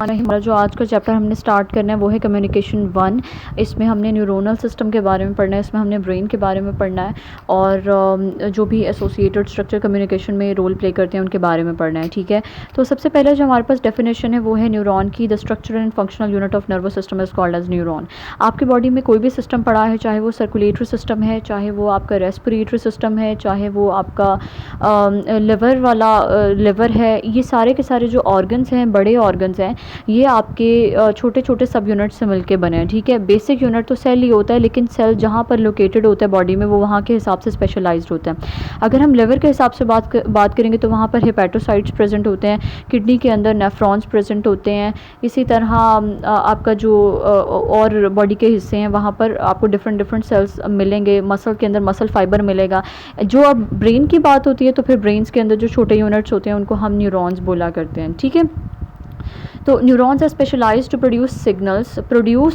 हमारा जो आज का चैप्टर हमने स्टार्ट करना है वो है कम्युनिकेशन 1। इसमें हमने न्यूरोनल सिस्टम के बारे में पढ़ना है, इसमें हमने ब्रेन के बारे में पढ़ना है और जो भी एसोसिएटेड स्ट्रक्चर कम्युनिकेशन में रोल प्ले करते हैं उनके बारे में पढ़ना है। ठीक है, तो सबसे पहले जो हमारे पास डेफिनेशन है वो है न्यूरॉन की। The structure and functional unit of nervous system is called as neuron. आपकी बॉडी में कोई भी सिस्टम पड़ा है, चाहे वो सर्कुलेटरी सिस्टम है, चाहे वो आपका रेस्पिरेटरी सिस्टम है, चाहे वो आपका लिवर वाला लिवर है, ये सारे के सारे जो ऑर्गन्स हैं, बड़े ऑर्गन्स हैं, ये आपके छोटे छोटे सब यूनिट से मिलके बने हैं। ठीक है, बेसिक यूनिट तो सेल ही होता है, लेकिन सेल जहाँ पर लोकेटेड होता है बॉडी में वो वहाँ के हिसाब से स्पेशलाइज्ड होता है। अगर हम लिवर के हिसाब से बात करेंगे तो वहाँ पर हेपेटोसाइट्स प्रेजेंट होते हैं, किडनी के अंदर नेफ्रॉन्स प्रेजेंट होते हैं। इसी तरह आपका जो और बॉडी के हिस्से हैं वहाँ पर आपको डिफरेंट सेल्स मिलेंगे। मसल के अंदर मसल फाइबर मिलेगा। जो अब ब्रेन की बात होती है तो फिर ब्रेन्स के अंदर जो छोटे यूनिट्स होते हैं उनको हम न्यूरॉन्स बोला करते हैं। ठीक है, तो neurons are specialised to produce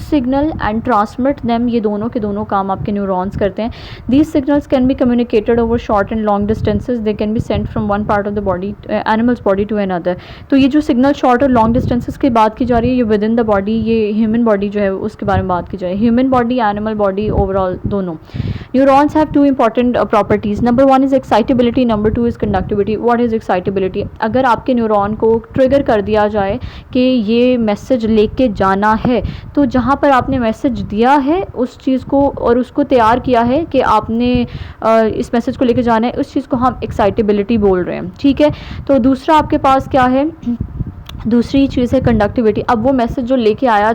signal and transmit them. ये दोनों के दोनों काम आपके न्यूरॉन्स करते हैं। These signals can be communicated over short and long distances. They can be sent from one part of the body animals body to another. तो ये जो सिग्नल शॉर्ट और लॉन्ग डिस्टेंसेज की बात की जा रही है, ये विद इन द बॉडी, ये ह्यूमन बॉडी जो है उसके बारे में बात की जाए, human body, animal body, overall दोनों। Neurons have two important properties. Number 1 is excitability, number 2 is conductivity. What is excitability? अगर आपके न्यूरॉन को ट्रिगर कर दिया जाए कि ये मैसेज लेके जाना है, तो जहाँ पर आपने मैसेज दिया है उस चीज़ को और उसको तैयार किया है कि आपने इस मैसेज को लेके जाना है, उस चीज़ को हम एक्साइटेबिलिटी बोल रहे हैं। ठीक है, तो दूसरा आपके पास क्या है? दूसरी चीज़ है कंडक्टिविटी। अब वो मैसेज जो लेके जाया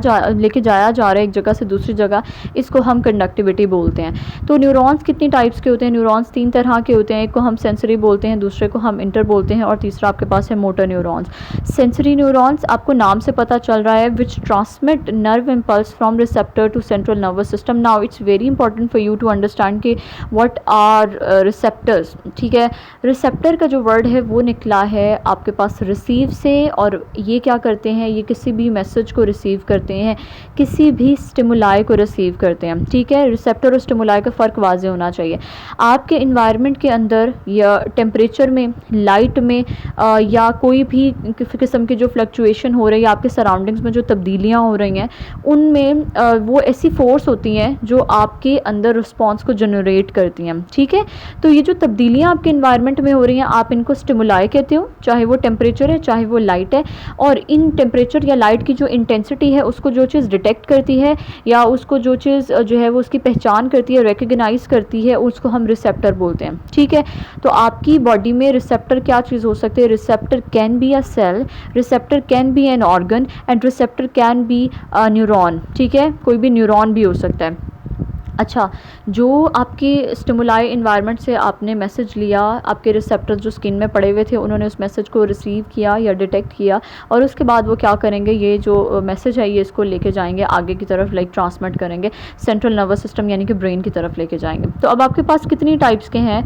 जा रहा है एक जगह से दूसरी जगह, इसको हम कंडक्टिविटी बोलते हैं। तो न्यूरॉन्स कितनी टाइप्स के होते हैं? न्यूरॉन्स 3 तरह के होते हैं। एक को हम सेंसरी बोलते हैं, दूसरे को हम इंटर बोलते हैं और तीसरा आपके पास है मोटर न्यूरॉन्स। सेंसरी न्यूरॉन्स आपको नाम से पता चल रहा है, which transmit nerve impulse from receptor to central nervous system. Now it's very important for you to understand कि व्हाट आर रिसेप्टर्स। ठीक है, रिसेप्टर का जो वर्ड है वो निकला है आपके पास रिसीव से, और ये क्या करते हैं? ये किसी भी मैसेज को रिसीव करते हैं, किसी भी स्टिमुलाई को रिसीव करते हैं। ठीक है, रिसेप्टर और स्टिमुलाई का फ़र्क वाज़ेह होना चाहिए। आपके इन्वायरमेंट के अंदर या टेम्परेचर में, लाइट में या कोई भी किस्म की जो फ्लक्चुएशन हो रही है, आपके सराउंडिंग्स में जो तब्दीलियाँ हो रही हैं, उनमें वो ऐसी फोर्स होती हैं जो आपके अंदर रिस्पॉन्स को जनरेट करती हैं। ठीक है, तो ये जो तब्दीलियाँ आपके इन्वायरमेंट में हो रही हैं, आप इनको स्टिमुलाई कहते हो, चाहे वो टेम्परेचर है चाहे वो लाइट है। और इन टेम्परेचर या लाइट की जो इंटेंसिटी है उसको जो चीज़ डिटेक्ट करती है या उसको जो चीज़ जो है वो उसकी पहचान करती है, रिकग्नाइज करती है, उसको हम रिसेप्टर बोलते हैं। ठीक है, तो आपकी बॉडी में रिसेप्टर क्या चीज़ हो सकती है? Receptor can be a cell, receptor can be an organ and receptor can be a neuron. ठीक है, कोई भी न्यूरॉन भी हो सकता है। अच्छा, जो आपकी स्टिमुलाई इन्वायरमेंट से आपने मैसेज लिया, आपके रिसेप्टर्स जो स्किन में पड़े हुए थे उन्होंने उस मैसेज को रिसीव किया या डिटेक्ट किया, और उसके बाद वो क्या करेंगे? ये जो मैसेज है ये इसको लेके जाएंगे आगे की तरफ, लाइक ट्रांसमिट करेंगे सेंट्रल नर्वस सिस्टम यानी कि ब्रेन की तरफ लेके जाएंगे। तो अब आपके पास कितनी टाइप्स के हैं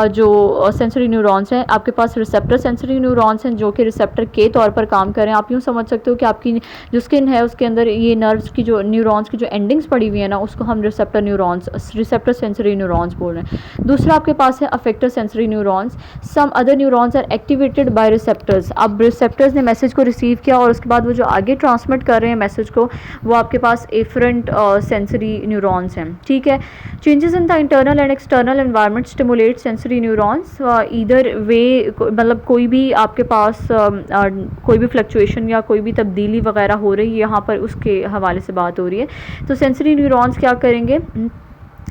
जो सेंसरी न्यूरॉन्स हैं? आपके पास रिसेप्टर सेंसरी न्यूरॉन्स हैं जो कि रिसेप्टर के तौर पर काम करें। आप यूँ समझ सकते हो कि आपकी जो स्किन है उसके अंदर ये नर्व्स की जो न्यूरॉन्स की जो एंडिंग्स पड़ी हुई है ना, उसको हम receptor neurons, receptor sensory neurons बोल रहे हैं। दूसरा आपके पास है affector sensory neurons. Some other neurons are activated by receptors. अब रिसेप्टर्स ने मैसेज को रिसीव किया और उसके बाद वो जो आगे ट्रांसमिट कर रहे हैं मैसेज को, वो आपके पास एफरेंट सेंसरी न्यूरॉन्स हैं। ठीक है, changes in the internal and external environment stimulate sensory neurons either way. मतलब कोई भी आपके पास कोई भी फ्लक्चुएशन या कोई भी तब्दीली वगैरह हो रही है यहाँ पर, उसके हवाले से बात हो रही है। तो सेंसरी न्यूरॉन्स क्या करेंगे?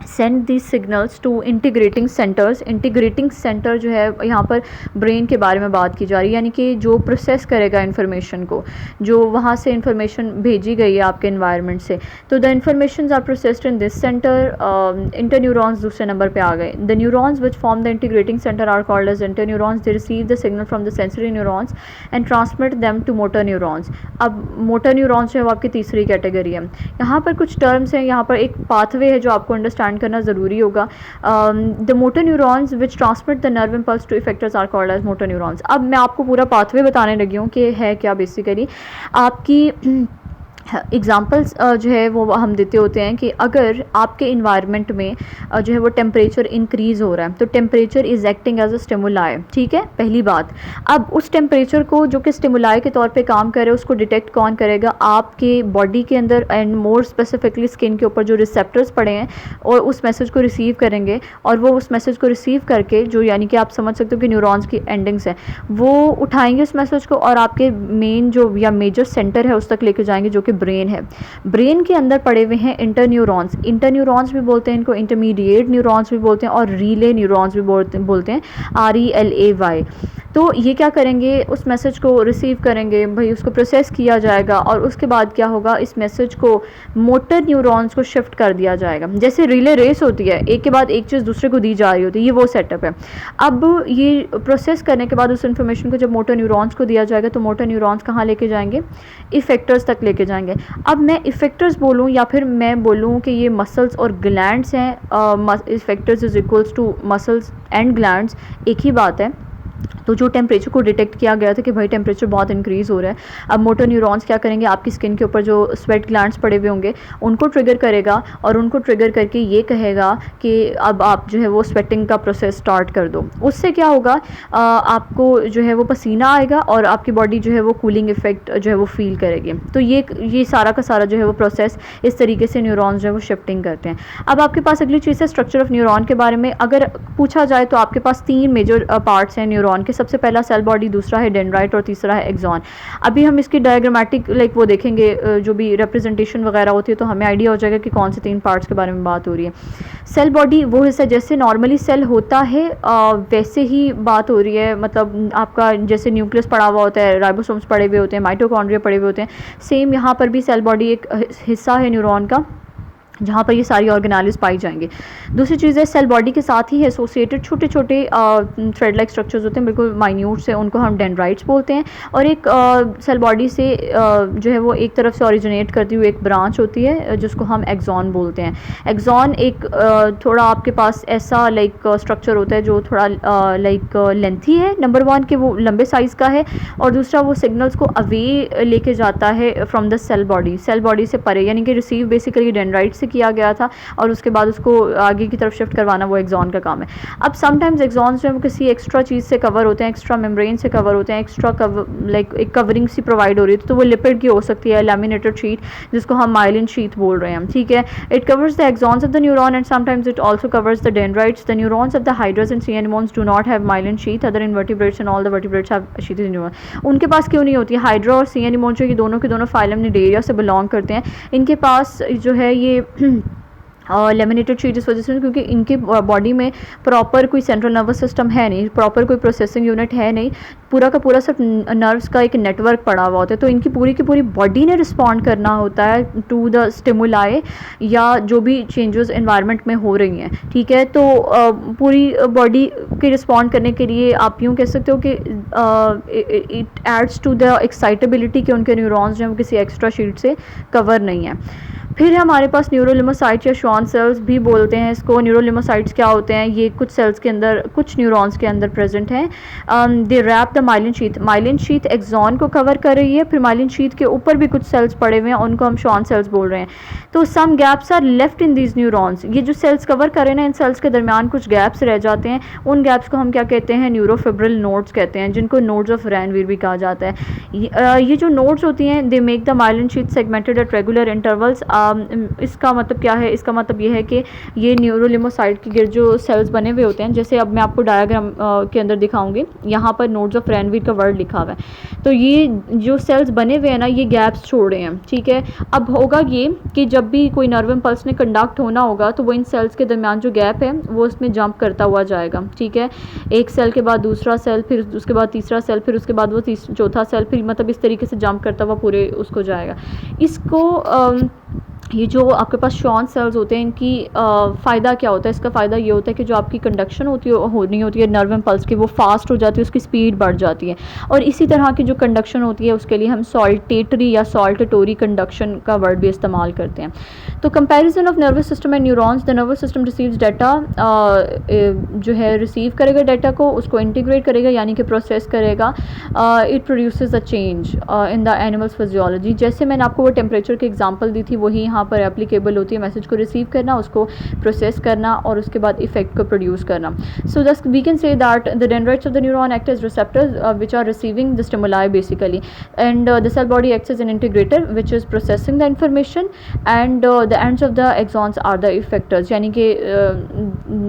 Send the signals to integrating centres. Integrating centre जो है यहाँ पर ब्रेन के बारे में बात की जा रही है, यानी कि जो प्रोसेस करेगा इन्फॉर्मेशन को, जो वहाँ से इन्फॉर्मेशन भेजी गई है आपके इन्वायरमेंट से। तो the information are processed in this centre. Inter neurons दूसरे नंबर पे आ गए। The neurons which form the integrating centre are called as inter neurons. They receive the signal from the sensory neurons and transmit them to motor neurons. अब motor neurons जो है वो आपकी तीसरी कैटेगरी है। यहाँ पर कुछ टर्म्स हैं, यहाँ पर एक पाथवे है जो आपको अंडरस्टैंड करना ज़रूरी होगा। The motor neurons which transmit the nerve impulse to effectors are called as motor neurons. अब मैं आपको पूरा पाथवे बताने लगी हूँ कि है क्या बेसिकली। आपकी एग्ज़ाम्पल्स जो है वो हम देते होते हैं कि अगर आपके इन्वायरमेंट में जो है वो टेम्परेचर इंक्रीज़ हो रहा है, तो temperature is acting as a stimuli, ठीक है, पहली बात। अब उस टेम्परेचर को जो कि स्टिमुलाई के तौर पे काम करे, उसको डिटेक्ट कौन करेगा? आपके बॉडी के अंदर एंड मोर स्पेसिफिकली स्किन के ऊपर जो रिसेप्टर्स पड़े हैं और उस मैसेज को रिसीव करेंगे, और वो उस मैसेज को रिसीव करके, जो यानी कि आप समझ सकते हो कि न्यूरॉन्स की एंडिंग्स हैं, वो उठाएंगे उस मैसेज को और आपके मेन जो या मेजर सेंटर है उस तक लेके जाएंगे, जो कि ब्रेन है। ब्रेन के अंदर पड़े हुए हैं इंटरन्यूरॉन्स भी बोलते हैं इनको, इंटरमीडिएट न्यूरॉन्स भी बोलते हैं, और रिले न्यूरॉन्स भी बोलते हैं, RELAY। तो ये क्या करेंगे? उस मैसेज को रिसीव करेंगे भाई, उसको प्रोसेस किया जाएगा, और उसके बाद क्या होगा? इस मैसेज को मोटर न्यूरॉन्स को शिफ्ट कर दिया जाएगा। जैसे रिले रेस होती है, एक के बाद एक चीज़ दूसरे को दी जा रही होती है, ये वो सेटअप है। अब ये प्रोसेस करने के बाद उस इन्फॉर्मेशन को जब मोटर न्यूरॉन्स को दिया जाएगा, तो मोटर न्यूरॉन्स कहाँ लेके जाएंगे? इफेक्टर्स तक लेके जाएंगे। अब मैं इफेक्टर्स बोलूँ या फिर मैं बोलूँ कि ये मसल्स और ग्लैंड्स हैं, effectors is equals to muscles and glands, एक ही बात है। तो जो टेम्परेचर को डिटेक्ट किया गया था कि भाई टेम्परेचर बहुत इंक्रीज़ हो रहा है, अब मोटर न्यूरॉन्स क्या करेंगे? आपकी स्किन के ऊपर जो स्वेट ग्लैंड्स पड़े हुए होंगे उनको ट्रिगर करेगा, और उनको ट्रिगर करके ये कहेगा कि अब आप जो है वो स्वेटिंग का प्रोसेस स्टार्ट कर दो। उससे क्या होगा? आपको जो है वो पसीना आएगा और आपकी बॉडी जो है वो कूलिंग इफेक्ट जो है वो फील करेगी। तो ये सारा का सारा जो है वो प्रोसेस इस तरीके से न्यूरॉन्स जो है वो शिफ्टिंग करते हैं। अब आपके पास अगली चीज़ है स्ट्रक्चर ऑफ न्यूरॉन के बारे में। अगर पूछा जाए तो आपके पास 3 मेजर पार्ट्स हैं न्यूरॉन के। सबसे पहला सेल बॉडी, दूसरा है डेंड्राइट और तीसरा है एक्सॉन। अभी हम इसकी डायग्रामेटिक वो देखेंगे, जो भी रिप्रेजेंटेशन वगैरह होती है, तो हमें आइडिया हो जाएगा कि कौन से 3 पार्ट्स के बारे में बात हो रही है। सेल बॉडी वो हिस्सा जैसे नॉर्मली सेल होता है वैसे ही बात हो रही है, मतलब आपका जैसे न्यूक्लियस पड़ा हुआ होता है, राइबोसोम्स पड़े हुए होते हैं, माइटोकॉन्ड्रिया पड़े हुए होते हैं, सेम यहाँ पर भी सेल बॉडी एक हिस्सा है न्यूरॉन का, जहाँ पर ये सारी ऑर्गेनाइल्स पाई जाएंगे। दूसरी चीज़ है सेल बॉडी के साथ ही एसोसिएटेड छोटे छोटे थ्रेड लाइक स्ट्रक्चर्स होते हैं, बिल्कुल माइन्यूट से, उनको हम डेंड्राइट्स बोलते हैं। और एक सेल बॉडी से जो है वो एक तरफ से ओरिजिनेट करती हुई एक ब्रांच होती है जिसको हम एक्सॉन बोलते हैं। एक्सॉन एक थोड़ा आपके पास ऐसा स्ट्रक्चर होता है जो थोड़ा लेंथी है, नंबर 1 कि वो लंबे साइज़ का है, और दूसरा वो सिग्नल्स को अवे लेके जाता है फ्रॉम द सेल बॉडी से परे, यानी कि रिसीव बेसिकली डेंड्राइट से किया गया था और उसके बाद उसको आगे की तरफ शिफ्ट करवाना वो एक्सॉन का काम है। अब समटाइम्स एक्सॉन्स जो है वो किसी एक्स्ट्रा चीज़ से कवर होते हैं, एक्स्ट्रा मेम्ब्रेन से कवर होते हैं, एक्स्ट्रा एक कवरिंग सी प्रोवाइड हो रही है, तो वो लिपिड की हो सकती है, लैमिनेटेड शीट, जिसको हम माइलिन शीट बोल रहे हैं, ठीक है। It covers the axons of the neuron and sometimes it also covers the dendrites. The neurons of the hydras and sea animals do not have myelin sheath, other invertebrates and all the vertebrates have sheath in neuron. उनके पास क्यों नहीं होती? Hydra और सी animals जो ये दोनों के दोनों फाइलम निडेरिया से बिलोंग करते हैं, इनके पास जो है ये लेमिनेटेड शीट इस वजह से क्योंकि इनके बॉडी में प्रॉपर कोई सेंट्रल नर्वस सिस्टम है नहीं, प्रॉपर कोई प्रोसेसिंग यूनिट है नहीं, पूरा का पूरा सिर्फ नर्व्स का एक नेटवर्क पड़ा हुआ होता है। तो इनकी पूरी की पूरी बॉडी ने रिस्पॉन्ड करना होता है टू द स्टिमुलाई या जो भी चेंजेस एनवायरनमेंट में हो रही हैं, ठीक है। तो पूरी बॉडी के रिस्पॉन्ड करने के लिए आप यूँ कह सकते हो कि it aids to the excitability कि उनके न्यूरॉन्स जो हैं वो किसी एक्स्ट्रा शीट से कवर नहीं है। फिर हमारे पास न्यूरोलिमोसाइट्स या श्वान सेल्स भी बोलते हैं इसको। न्यूरोलिमोसाइट्स क्या होते हैं? ये कुछ सेल्स के अंदर, कुछ न्यूरॉन्स के अंदर प्रेजेंट हैं। They wrap the myelin sheath axon को कवर कर रही है, फिर माइलिन शीथ के ऊपर भी कुछ सेल्स पड़े हुए हैं, उनको हम श्वान सेल्स बोल रहे हैं। तो some gaps are left in these neurons. ये जो सेल्स कवर कर रहे हैं ना, इन सेल्स के दरमियान कुछ गैप्स रह जाते हैं, उन गैप्स को हम क्या कहते हैं? न्यूरोफिब्रिल नोड्स कहते हैं, जिनको नोड्स ऑफ रैनवीर भी कहा जाता है। ये जो नोड्स होती हैं, they make the myelin sheath segmented at regular intervals. इसका मतलब क्या है? इसका मतलब ये है कि ये न्यूरोलिमोसाइट के गिर्द जो सेल्स बने हुए होते हैं, जैसे अब मैं आपको डायग्राम के अंदर दिखाऊंगी, यहाँ पर नोड्स ऑफ रैनवीर का वर्ड लिखा हुआ है। तो ये जो सेल्स बने हुए हैं ना, ये गैप्स छोड़ रहे हैं, ठीक है। अब होगा ये कि जब भी कोई नर्व इम्पल्स ने कंडक्ट होना होगा, तो वो इन सेल्स के दरमियान जो गैप है वो इसमें जंप करता हुआ जाएगा, ठीक है। एक सेल के बाद दूसरा सेल, फिर उसके बाद तीसरा सेल, फिर उसके बाद वो चौथा सेल, फिर मतलब इस तरीके से जंप करता हुआ पूरे उसको जाएगा। इसको ये जो आपके पास शॉन सेल्स होते हैं इनकी फ़ायदा क्या होता है, इसका फ़ायदा ये होता है कि जो आपकी कंडक्शन होनी होती है नर्व इम्पल्स की, वो फास्ट हो जाती है, उसकी स्पीड बढ़ जाती है। और इसी तरह की जो कंडक्शन होती है उसके लिए हम सॉल्टेटरी या सॉल्टेटोरी कंडक्शन का वर्ड भी इस्तेमाल करते हैं। तो comparison of nervous system and neurons, the nervous system receives data, जो है रिसीव करेगा डाटा को, उसको इंटीग्रेट करेगा यानी कि प्रोसेस करेगा। It produces a change in the animals physiology. जैसे मैंने आपको वो टेम्परेचर की एग्जांपल दी थी वही यहाँ पर एप्लीकेबल होती है। मैसेज को रिसीव करना, उसको प्रोसेस करना और उसके बाद इफेक्ट को प्रोड्यूस करना। So thus we can say that the dendrites of the neuron act as receptors which are receiving the stimuli basically, and the cell body acts as an integrator which is processing the information, and the ends of the axons are the effectors, यानी कि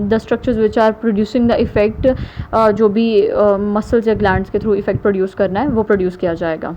the structures which are producing the effect, जो भी muscles या glands के through effect produce करना है वो produce किया जाएगा।